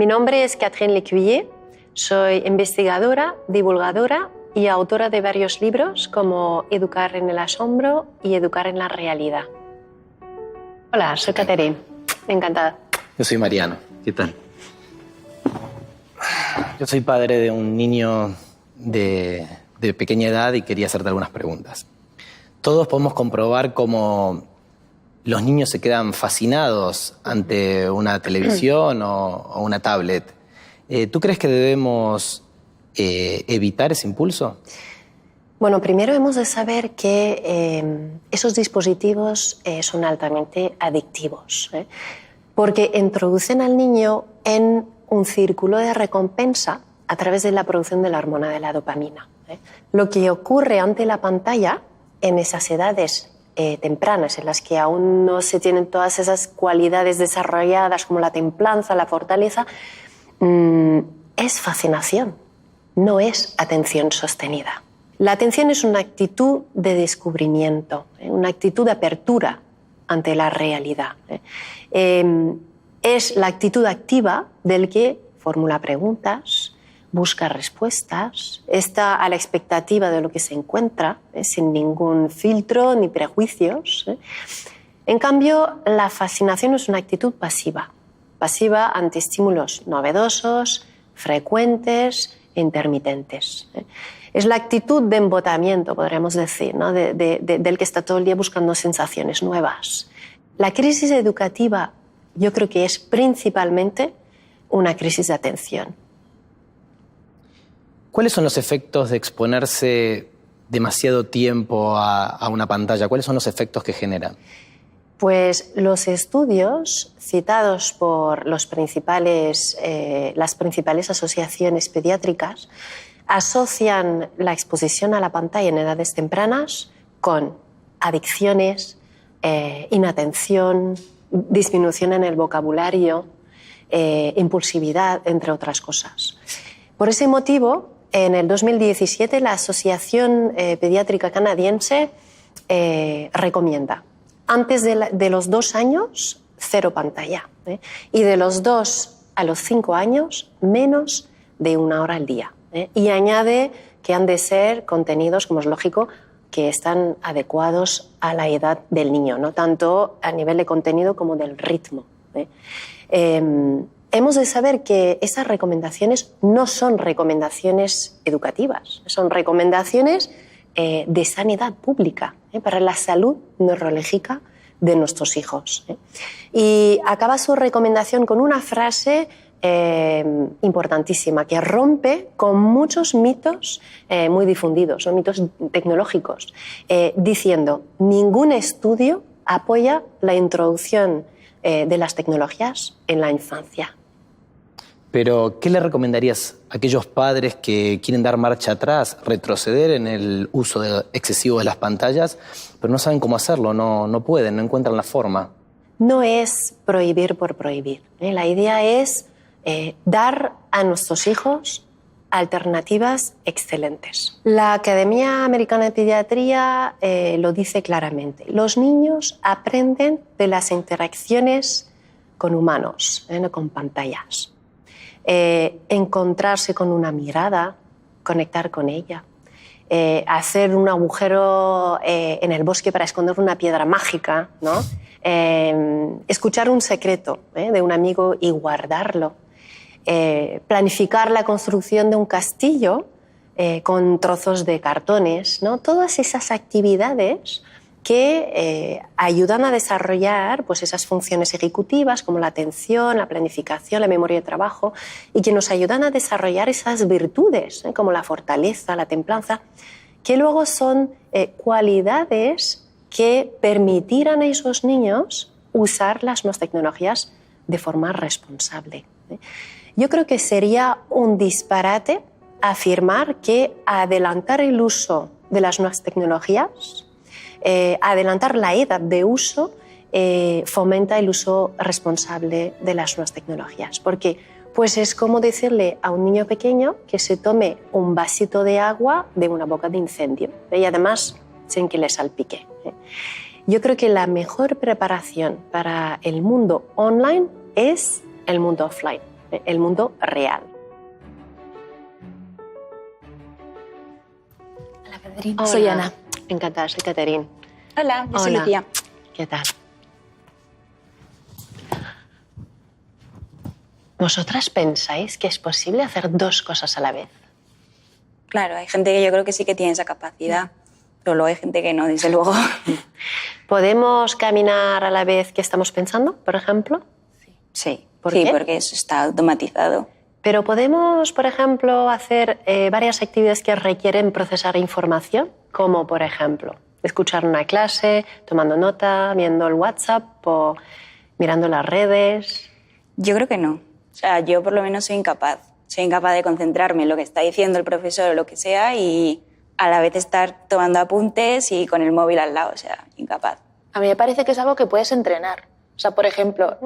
Mi nombre es Catherine Lecuyer, soy investigadora, divulgadora y autora de varios libros como Educar en el asombro y Educar en la realidad. Hola, soy Catherine, encantada. Yo soy Mariano, ¿qué tal? Yo soy padre de un niño de pequeña edad y quería hacerte algunas preguntas. Todos podemos comprobar cómo los niños se quedan fascinados ante una televisión o una tablet. ¿Tú crees que debemos evitar ese impulso? Bueno, primero hemos de saber que esos dispositivos son altamente adictivos, porque introducen al niño en un círculo de recompensa a través de la producción de la hormona de la dopamina. Lo que ocurre ante la pantalla en esas edades tempranas, en las que aún no se tienen todas esas cualidades desarrolladas como la templanza, la fortaleza, es fascinación, no es atención sostenida. La atención es una actitud de descubrimiento, una actitud de apertura ante la realidad. Es la actitud activa del que formula preguntas, busca respuestas, está a la expectativa de lo que se encuentra, sin ningún filtro ni prejuicios. En cambio, la fascinación es una actitud pasiva, pasiva ante estímulos novedosos, frecuentes e intermitentes. Es la actitud de embotamiento, podríamos decir, ¿no? del que está todo el día buscando sensaciones nuevas. La crisis educativa yo creo que es principalmente una crisis de atención. ¿Cuáles son los efectos de exponerse demasiado tiempo a una pantalla? ¿Cuáles son los efectos que generan? Pues los estudios citados por las principales asociaciones pediátricas asocian la exposición a la pantalla en edades tempranas con adicciones, inatención, disminución en el vocabulario, impulsividad, entre otras cosas. Por ese motivo, en el 2017 la Asociación Pediátrica Canadiense recomienda antes de los 2 años, 0 pantalla. Y de los 2 a los 5 años, menos de 1 hora al día. Y añade que han de ser contenidos, como es lógico, que están adecuados a la edad del niño, no tanto a nivel de contenido como del ritmo. Hemos de saber que esas recomendaciones no son recomendaciones educativas, son recomendaciones de sanidad pública, para la salud neurológica de nuestros hijos. Y acaba su recomendación con una frase importantísima que rompe con muchos mitos muy difundidos, son mitos tecnológicos, diciendo: ningún estudio apoya la introducción de las tecnologías en la infancia. Pero, ¿qué le recomendarías a aquellos padres que quieren dar marcha atrás, retroceder en el uso excesivo de las pantallas, pero no saben cómo hacerlo, no pueden, no encuentran la forma? No es prohibir por prohibir. La idea es dar a nuestros hijos alternativas excelentes. La Academia Americana de Pediatría lo dice claramente. Los niños aprenden de las interacciones con humanos, no con pantallas. Encontrarse con una mirada, conectar con ella, hacer un agujero en el bosque para esconder una piedra mágica, ¿no? Escuchar un secreto de un amigo y guardarlo, planificar la construcción de un castillo con trozos de cartones, ¿no? Todas esas actividades que ayudan a desarrollar pues, esas funciones ejecutivas como la atención, la planificación, la memoria de trabajo, y que nos ayudan a desarrollar esas virtudes como la fortaleza, la templanza, que luego son cualidades que permitirán a esos niños usar las nuevas tecnologías de forma responsable. Yo creo que sería un disparate afirmar que adelantar el uso de las nuevas tecnologías, adelantar la edad de uso, fomenta el uso responsable de las nuevas tecnologías. Porque pues es como decirle a un niño pequeño que se tome un vasito de agua de una boca de incendio, y además sin que le salpique. Yo creo que la mejor preparación para el mundo online es el mundo offline. el mundo real. Hola, Catherine. Hola. Soy Ana. Encantada, soy Catherine. Hola, yo soy Hola. Lucía. ¿Qué tal? ¿Vosotras pensáis que es posible hacer dos cosas a la vez? Claro, hay gente que yo creo que sí que tiene esa capacidad, pero luego hay gente que no, desde luego. ¿Podemos caminar a la vez que estamos pensando, por ejemplo? Sí, ¿Por sí, qué? porque eso está automatizado. Pero podemos, por ejemplo, hacer varias actividades que requieren procesar información, como por ejemplo, escuchar una clase, tomando nota, viendo el WhatsApp o mirando las redes. Yo creo que no. O sea, yo por lo menos soy incapaz. Soy incapaz de concentrarme en lo que está diciendo el profesor o lo que sea y a la vez estar tomando apuntes y con el móvil al lado. O sea, incapaz. A mí me parece que es algo que puedes entrenar. O sea, por ejemplo,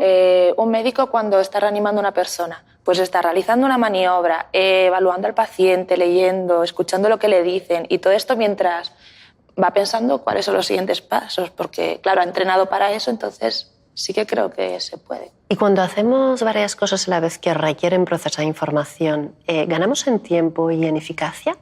un médico cuando está reanimando a una persona, pues está realizando una maniobra, evaluando al paciente, leyendo, escuchando lo que le dicen y todo esto mientras va pensando cuáles son los siguientes pasos, porque, claro, ha entrenado para eso, entonces sí que creo que se puede. Y cuando hacemos varias cosas a la vez que requieren procesar información, ¿ganamos en tiempo y en eficacia?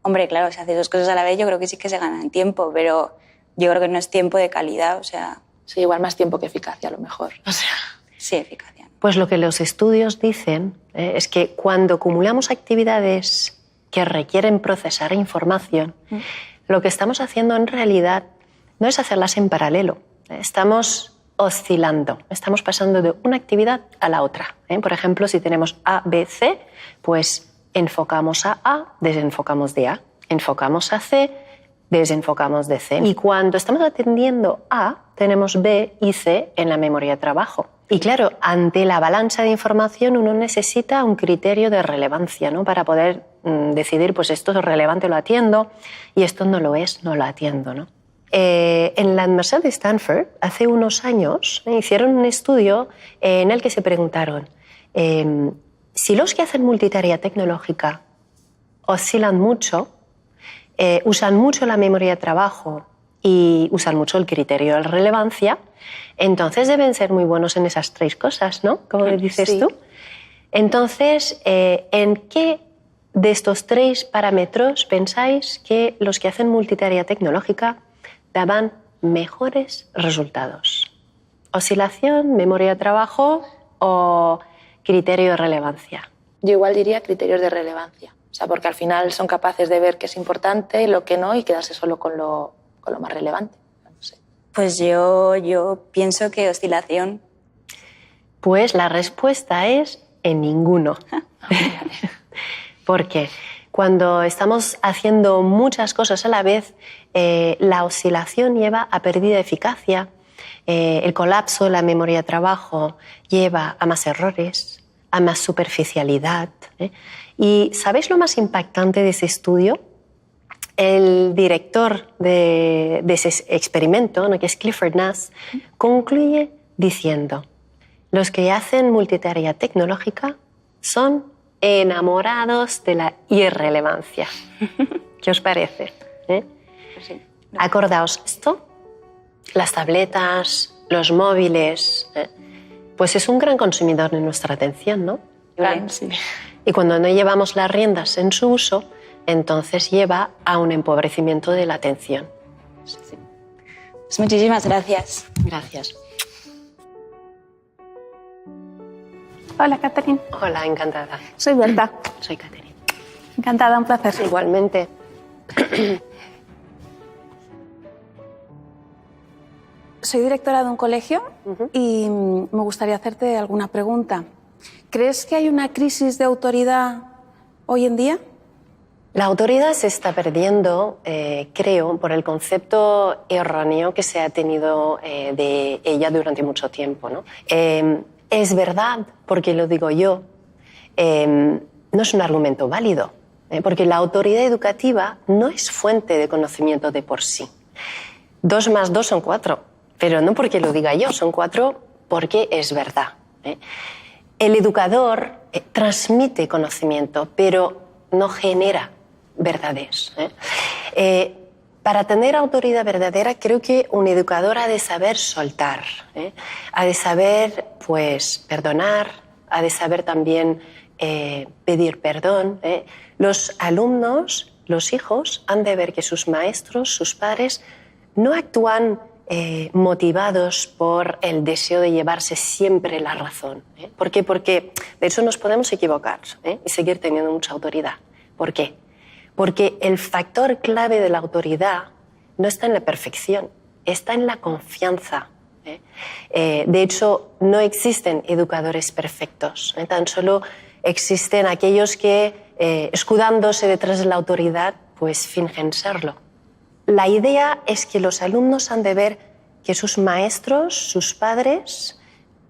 Hombre, claro, si haces dos cosas a la vez yo creo que sí que se gana en tiempo, pero yo creo que no es tiempo de calidad, o sea, Sí, igual más tiempo que eficacia a lo mejor. O sea, sí, eficacia. ¿No? Pues lo que los estudios dicen es que cuando acumulamos actividades que requieren procesar información, lo que estamos haciendo en realidad no es hacerlas en paralelo, estamos oscilando, estamos pasando de una actividad a la otra. Por ejemplo, si tenemos A, B, C, pues enfocamos a A, desenfocamos de A, enfocamos a C, desenfocamos de C. Y cuando estamos atendiendo A, tenemos B y C en la memoria de trabajo. Y claro, ante la avalancha de información uno necesita un criterio de relevancia, ¿no? Para poder decidir, pues esto es relevante, lo atiendo, y esto no lo es, no lo atiendo, ¿no? En la Universidad de Stanford, hace unos años, hicieron un estudio en el que se preguntaron si los que hacen multitarea tecnológica oscilan mucho, usan mucho la memoria de trabajo y usan mucho el criterio de relevancia, entonces deben ser muy buenos en esas tres cosas, ¿no? Como dices Sí. tú. Entonces, ¿en qué de estos tres parámetros pensáis que los que hacen multitarea tecnológica daban mejores resultados? ¿Oscilación, memoria de trabajo o criterio de relevancia? yo igual diría criterios de relevancia. O sea, porque al final son capaces de ver qué es importante, lo que no, y quedarse solo con lo más relevante. No sé. Pues yo pienso que oscilación. Pues la respuesta es en ninguno. Porque cuando estamos haciendo muchas cosas a la vez, la oscilación lleva a pérdida de eficacia, el colapso de la memoria de trabajo lleva a más errores, a más superficialidad. ¿Y sabéis lo más impactante de ese estudio? El director de ese experimento, ¿no?, que es Clifford Nass, concluye diciendo: los que hacen multitarea tecnológica son enamorados de la irrelevancia. ¿Qué os parece? Pues sí. Acordaos, esto, las tabletas, los móviles, pues es un gran consumidor de nuestra atención, ¿no? Claro, sí. Y cuando no llevamos las riendas en su uso, entonces lleva a un empobrecimiento de la atención. Pues muchísimas gracias. Gracias. Hola, Catherine. Hola, encantada. Soy Berta. Soy Catherine. Encantada, un placer. Igualmente. Soy directora de un colegio y me gustaría hacerte alguna pregunta. ¿Crees que hay una crisis de autoridad hoy en día? La autoridad se está perdiendo, creo, por el concepto erróneo que se ha tenido de ella durante mucho tiempo, ¿no? Es verdad, porque lo digo yo, no es un argumento válido, porque la autoridad educativa no es fuente de conocimiento de por sí. 2 más 2 son 4, pero no porque lo diga yo, son 4 porque es verdad. El educador transmite conocimiento, pero no genera verdades. Para tener autoridad verdadera, creo que un educador ha de saber soltar, ha de saber, pues, perdonar, ha de saber también pedir perdón. Los alumnos, los hijos, han de ver que sus maestros, sus padres, no actúan motivados por el deseo de llevarse siempre la razón. ¿Por qué? Porque de hecho nos podemos equivocar y seguir teniendo mucha autoridad. ¿Por qué? Porque el factor clave de la autoridad no está en la perfección, está en la confianza. De hecho, no existen educadores perfectos, tan solo existen aquellos que, escudándose detrás de la autoridad, pues fingen serlo. La idea es que los alumnos han de ver que sus maestros, sus padres,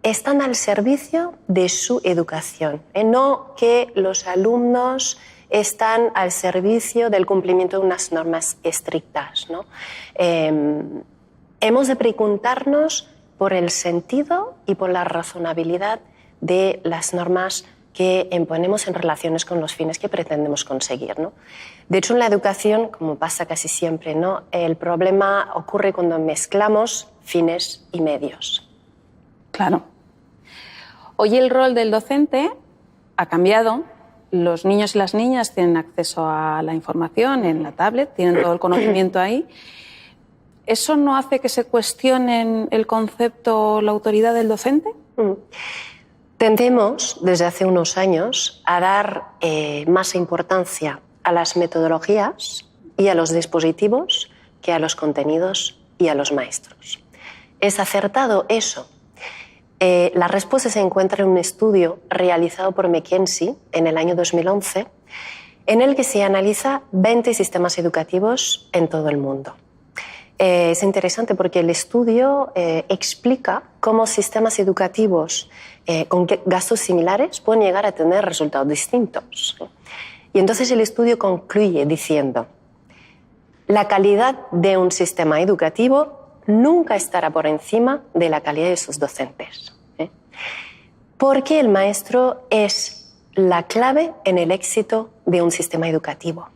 están al servicio de su educación, no que los alumnos están al servicio del cumplimiento de unas normas estrictas, ¿no? Hemos de preguntarnos por el sentido y por la razonabilidad de las normas que imponemos en relaciones con los fines que pretendemos conseguir, ¿no? De hecho, en la educación, como pasa casi siempre, ¿no?, el problema ocurre cuando mezclamos fines y medios. Claro. Hoy el rol del docente ha cambiado. Los niños y las niñas tienen acceso a la información en la tablet, tienen todo el conocimiento ahí. ¿Eso no hace que se cuestione el concepto, la autoridad del docente? Tendemos, desde hace unos años, a dar más importancia a las metodologías y a los dispositivos que a los contenidos y a los maestros. ¿Es acertado eso? La respuesta se encuentra en un estudio realizado por McKinsey en el año 2011, en el que se analiza 20 sistemas educativos en todo el mundo. Es interesante porque el estudio explica cómo sistemas educativos con gastos similares pueden llegar a tener resultados distintos. Y entonces el estudio concluye diciendo: la calidad de un sistema educativo nunca estará por encima de la calidad de sus docentes. Porque el maestro es la clave en el éxito de un sistema educativo.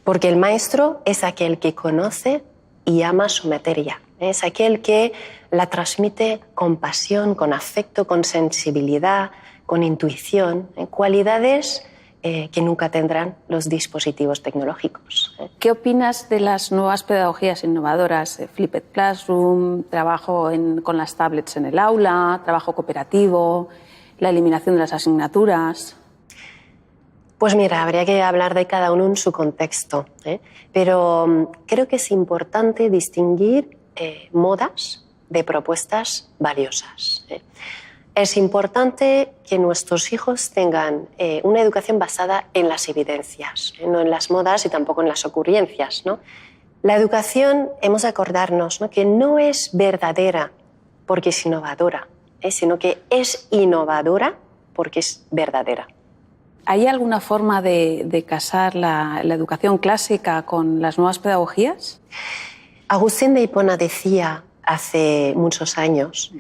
Porque el maestro es aquel que conoce y ama su materia. Es aquel que la transmite con pasión, con afecto, con sensibilidad, con intuición, cualidades que nunca tendrán los dispositivos tecnológicos. ¿Qué opinas de las nuevas pedagogías innovadoras? Flipped Classroom, trabajo con las tablets en el aula, trabajo cooperativo, la eliminación de las asignaturas. Pues mira, habría que hablar de cada uno en su contexto, pero creo que es importante distinguir modas de propuestas valiosas. Es importante que nuestros hijos tengan una educación basada en las evidencias, no en las modas y tampoco en las ocurrencias, ¿no? La educación, hemos de acordarnos, ¿no?, que no es verdadera porque es innovadora, sino que es innovadora porque es verdadera. ¿Hay alguna forma de casar la educación clásica con las nuevas pedagogías? Agustín de Hipona decía hace muchos años: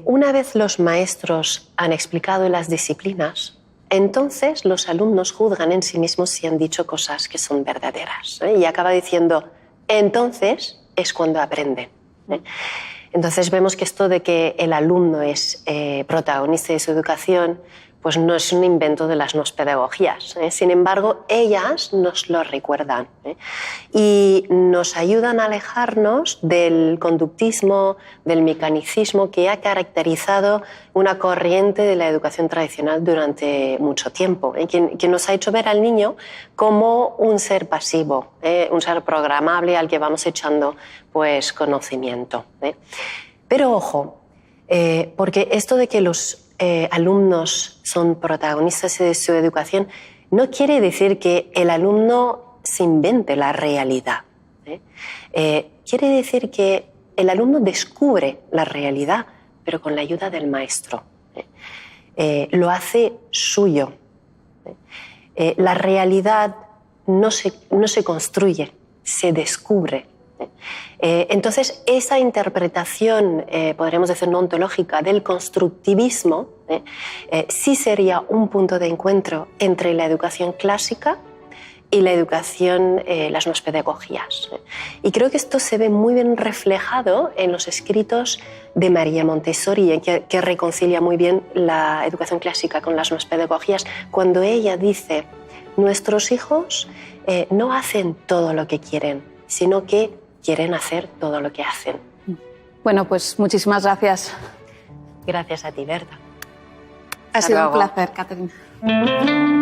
una vez los maestros han explicado las disciplinas, entonces los alumnos juzgan en sí mismos si han dicho cosas que son verdaderas. Y acaba diciendo: entonces es cuando aprenden. Entonces vemos que esto de que el alumno es protagonista de su educación, pues no es un invento de las nuevas pedagogías. Sin embargo, ellas nos lo recuerdan y nos ayudan a alejarnos del conductismo, del mecanicismo que ha caracterizado una corriente de la educación tradicional durante mucho tiempo, que nos ha hecho ver al niño como un ser pasivo, un ser programable al que vamos echando pues conocimiento. Pero ojo, porque esto de que los alumnos son protagonistas de su educación no quiere decir que el alumno se invente la realidad. Quiere decir que el alumno descubre la realidad, pero con la ayuda del maestro. Lo hace suyo. La realidad no se construye, se descubre. Entonces, esa interpretación, podríamos decir, no ontológica del constructivismo, sí sería un punto de encuentro entre la educación clásica y la educación, las nuevas pedagogías. Y creo que esto se ve muy bien reflejado en los escritos de María Montessori, que reconcilia muy bien la educación clásica con las nuevas pedagogías, cuando ella dice: nuestros hijos no hacen todo lo que quieren, sino que quieren hacer todo lo que hacen. Bueno, pues muchísimas gracias. Gracias a ti, Berta. Ha Hasta sido luego. un placer, Catherine.